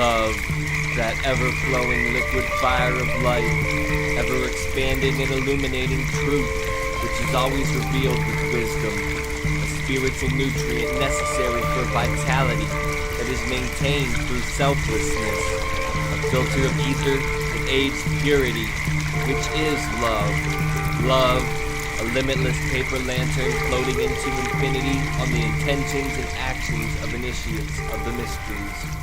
Love, that ever-flowing liquid fire of light, ever-expanding and illuminating truth, which is always revealed with wisdom, a spiritual nutrient necessary for vitality that is maintained through selflessness, a filter of ether that aids purity, which is love. Love, a limitless paper lantern floating into infinity on the intentions and actions of initiates of the mysteries.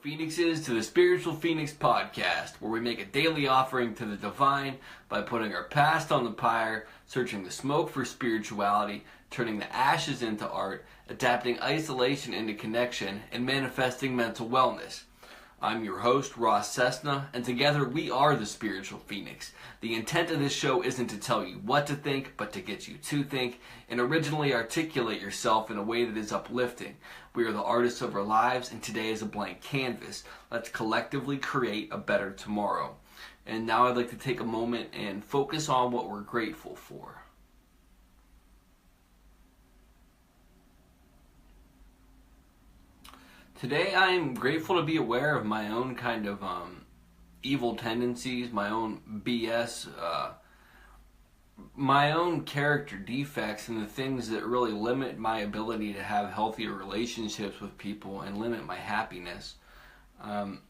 Phoenixes to the Spiritual Phoenix Podcast, where we make a daily offering to the divine by putting our past on the pyre, searching the smoke for spirituality, turning the ashes into art, adapting isolation into connection, and manifesting mental wellness. I'm your host, Ross Cessna, and together we are the Spiritual Phoenix. The intent of this show isn't to tell you what to think, but to get you to think, and originally articulate yourself in a way that is uplifting. We are the artists of our lives, and today is a blank canvas. Let's collectively create a better tomorrow. And now I'd like to take a moment and focus on what we're grateful for. Today I am grateful to be aware of my own kind of evil tendencies, my own BS, my own character defects, and the things that really limit my ability to have healthier relationships with people and limit my happiness. And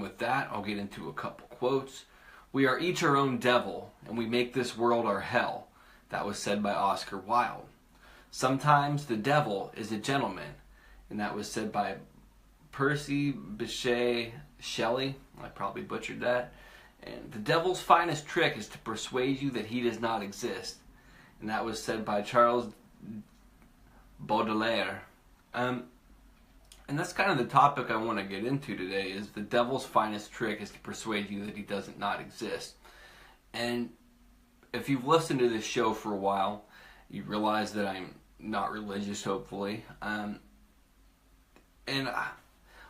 with that, I'll get into a couple quotes. We are each our own devil, and we make this world our hell. That was said by Oscar Wilde. Sometimes the devil is a gentleman. And that was said by Percy Bysshe Shelley. I probably butchered that. And the devil's finest trick is to persuade you that he does not exist. And that was said by Charles Baudelaire. And that's kind of the topic I want to get into today, is the devil's finest trick is to persuade you that he doesn't not exist. And if you've listened to this show for a while, you realize that I'm not religious, hopefully. And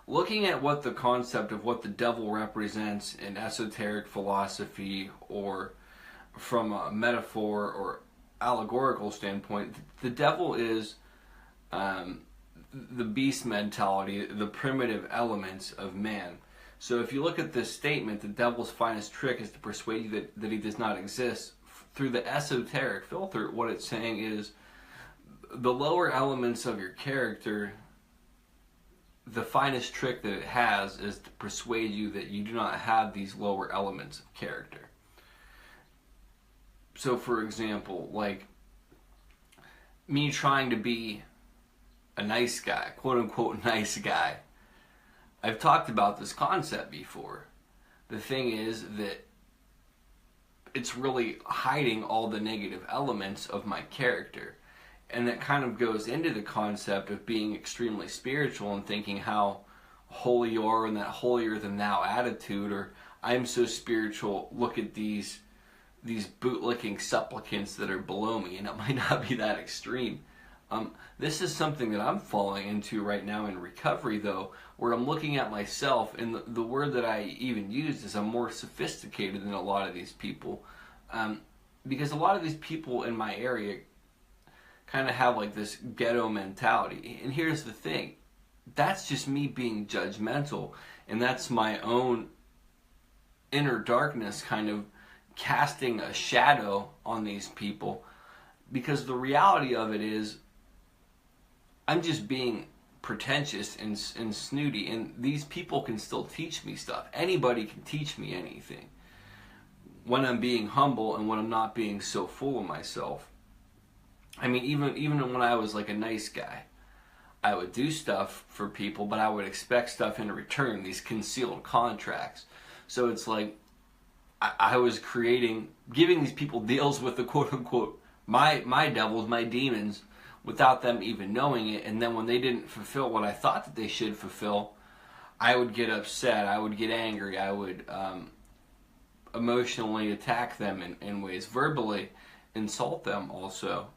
looking at what the concept of what the devil represents in esoteric philosophy, or from a metaphor or allegorical standpoint, the devil is the beast mentality, the primitive elements of man. So if you look at this statement, the devil's finest trick is to persuade you that he does not exist, through the esoteric filter, what it's saying is the lower elements of your character, the finest trick that it has is to persuade you that you do not have these lower elements of character. So for example, like me trying to be a nice guy, quote unquote nice guy. I've talked about this concept before. The thing is that it's really hiding all the negative elements of my character. And that kind of goes into the concept of being extremely spiritual and thinking how holy you are, and that holier than thou attitude, or I'm so spiritual, look at these bootlicking supplicants that are below me, and it might not be that extreme. This is something that I'm falling into right now in recovery, though, where I'm looking at myself, and the word that I even used is I'm more sophisticated than a lot of these people, because a lot of these people in my area kind of have like this ghetto mentality. And here's the thing, that's just me being judgmental, and that's my own inner darkness kind of casting a shadow on these people, because the reality of it is I'm just being pretentious and snooty, and these people can still teach me stuff. Anybody can teach me anything when I'm being humble and when I'm not being so full of myself. I mean, even when I was like a nice guy, I would do stuff for people, but I would expect stuff in return, these concealed contracts. So it's like I was giving these people deals with the quote-unquote my devils, my demons, without them even knowing it. And then when they didn't fulfill what I thought that they should fulfill, I would get upset, I would get angry, I would emotionally attack them in ways, verbally insult them also.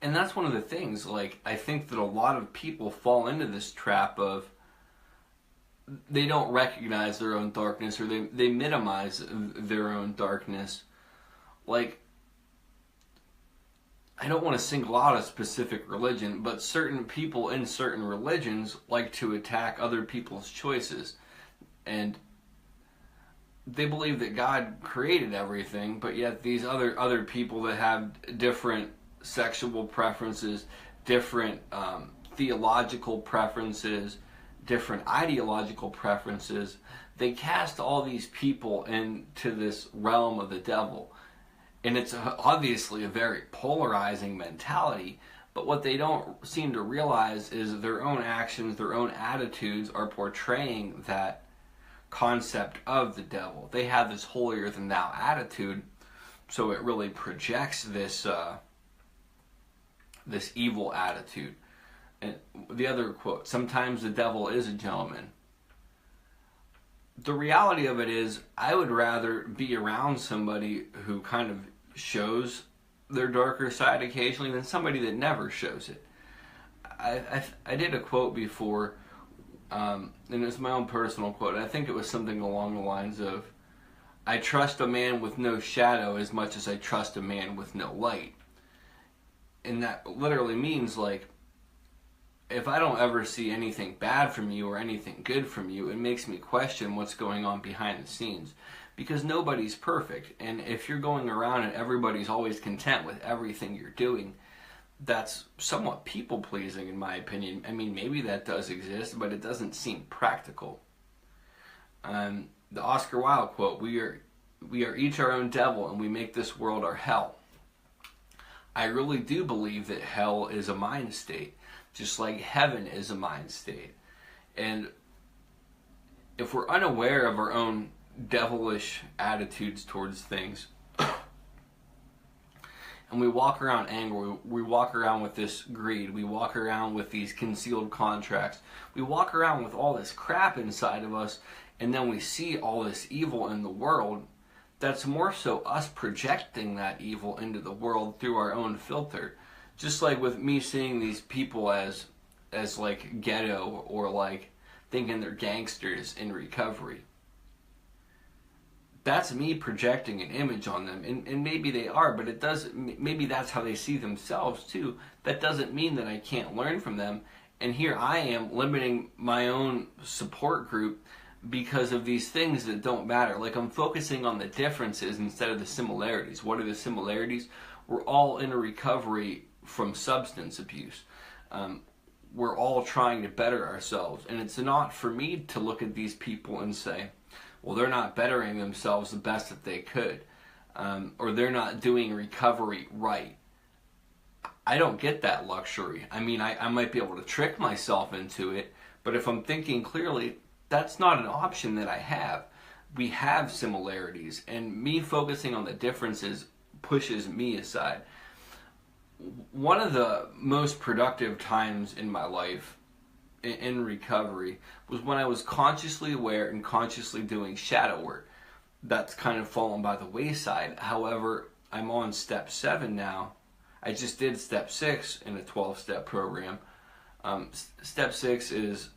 And that's one of the things, like, I think that a lot of people fall into this trap of they don't recognize their own darkness, or they minimize their own darkness. Like, I don't want to single out a specific religion, but certain people in certain religions like to attack other people's choices. And they believe that God created everything, but yet these other people that have different sexual preferences, different theological preferences, different ideological preferences, they cast all these people into this realm of the devil. And it's obviously a very polarizing mentality, but what they don't seem to realize is their own actions, their own attitudes are portraying that concept of the devil. They have this holier than thou attitude, so it really projects this this evil attitude. And the other quote, sometimes the devil is a gentleman. The reality of it is, I would rather be around somebody who kind of shows their darker side occasionally than somebody that never shows it. I did a quote before, and it's my own personal quote. I think it was something along the lines of, I trust a man with no shadow as much as I trust a man with no light. And that literally means, like, if I don't ever see anything bad from you or anything good from you, it makes me question what's going on behind the scenes. Because nobody's perfect. And if you're going around and everybody's always content with everything you're doing, that's somewhat people-pleasing in my opinion. I mean, maybe that does exist, but it doesn't seem practical. The Oscar Wilde quote, we are each our own devil and we make this world our hell. I really do believe that hell is a mind state, just like heaven is a mind state. And if we're unaware of our own devilish attitudes towards things, and we walk around angry, we walk around with this greed, we walk around with these concealed contracts, we walk around with all this crap inside of us, and then we see all this evil in the world, that's more so us projecting that evil into the world through our own filter. Just like with me seeing these people as like ghetto, or like thinking they're gangsters in recovery. That's me projecting an image on them, and maybe they are, but it does, maybe that's how they see themselves too. That doesn't mean that I can't learn from them. And here I am limiting my own support group because of these things that don't matter. Like, I'm focusing on the differences instead of the similarities. What are the similarities? We're all in a recovery from substance abuse. We're all trying to better ourselves, and it's not for me to look at these people and say, well, they're not bettering themselves the best that they could, or they're not doing recovery right. I don't get that luxury. I mean, I might be able to trick myself into it, but if I'm thinking clearly, that's not an option that I have. We have similarities, and me focusing on the differences pushes me aside. One of the most productive times in my life in recovery was when I was consciously aware and consciously doing shadow work. That's kind of fallen by the wayside. However, I'm on step 7 now. I just did step 6 in a 12-step program. Step 6 is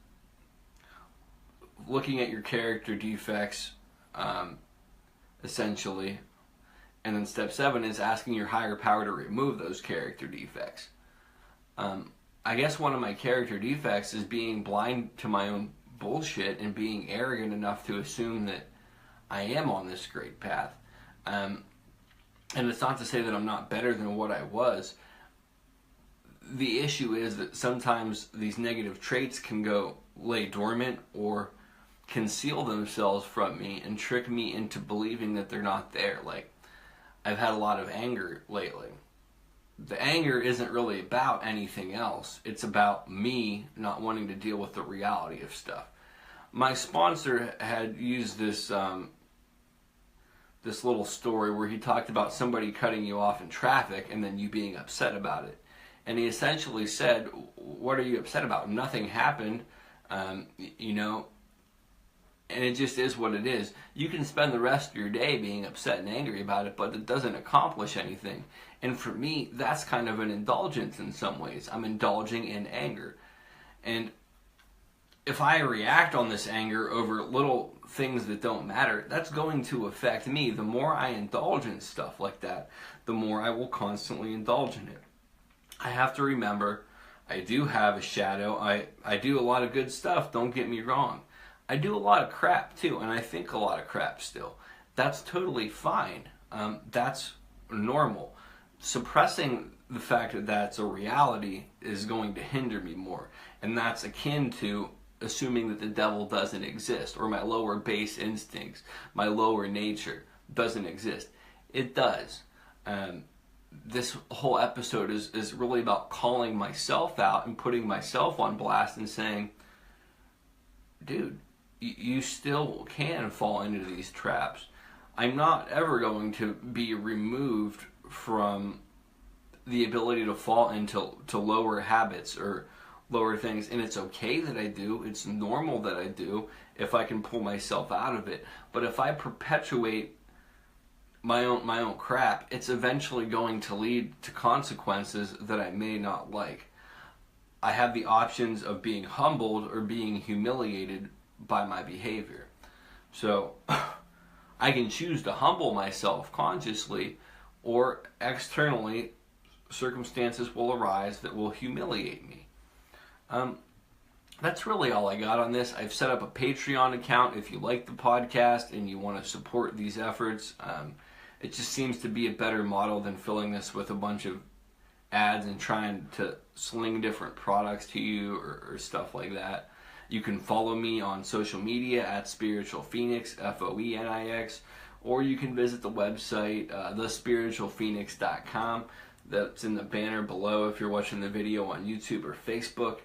looking at your character defects, essentially. And then step 7 is asking your higher power to remove those character defects. I guess one of my character defects is being blind to my own bullshit and being arrogant enough to assume that I am on this great path. And it's not to say that I'm not better than what I was. The issue is that sometimes these negative traits can lay dormant or conceal themselves from me and trick me into believing that they're not there. Like, I've had a lot of anger lately. The anger isn't really about anything else. It's about me not wanting to deal with the reality of stuff. My sponsor had used this this little story where he talked about somebody cutting you off in traffic and then you being upset about it. And he essentially said, what are you upset about? Nothing happened, you know, and it just is what it is. You can spend the rest of your day being upset and angry about it, but it doesn't accomplish anything. And for me, that's kind of an indulgence in some ways. I'm indulging in anger. And if I react on this anger over little things that don't matter, that's going to affect me. The more I indulge in stuff like that, the more I will constantly indulge in it. I have to remember I do have a shadow. I do a lot of good stuff, don't get me wrong. I do a lot of crap too, and I think a lot of crap still. That's totally fine. That's normal. Suppressing the fact that that's a reality is going to hinder me more. And that's akin to assuming that the devil doesn't exist, or my lower base instincts, my lower nature doesn't exist. It does. This whole episode is really about calling myself out and putting myself on blast and saying, dude, you still can fall into these traps. I'm not ever going to be removed from the ability to fall into lower habits or lower things, and it's okay that I do. It's normal that I do if I can pull myself out of it. But if I perpetuate my own crap, it's eventually going to lead to consequences that I may not like. I have the options of being humbled or being humiliated by my behavior. So I can choose to humble myself consciously, or externally circumstances will arise that will humiliate me. That's really all I got on this. I've set up a Patreon account if you like the podcast and you want to support these efforts. It just seems to be a better model than filling this with a bunch of ads and trying to sling different products to you or stuff like that. You can follow me on social media at Spiritual Phoenix, Phoenix, or you can visit the website, thespiritualphoenix.com. That's in the banner below if you're watching the video on YouTube or Facebook.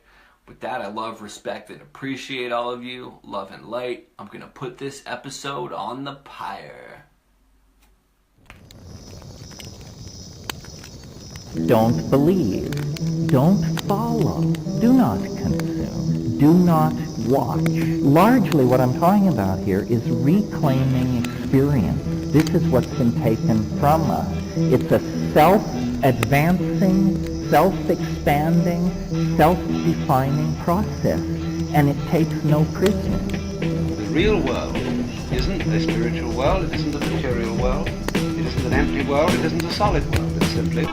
With that, I love, respect, and appreciate all of you. Love and light. I'm going to put this episode on the pyre. Don't believe. Don't follow. Do not consume. Do not watch. Largely what I'm talking about here is reclaiming experience. This is what's been taken from us. It's a self-advancing, self-expanding, self-defining process, and it takes no prisoners. The real world isn't a spiritual world, it isn't a material world, it isn't an empty world, it isn't a solid world. It's simply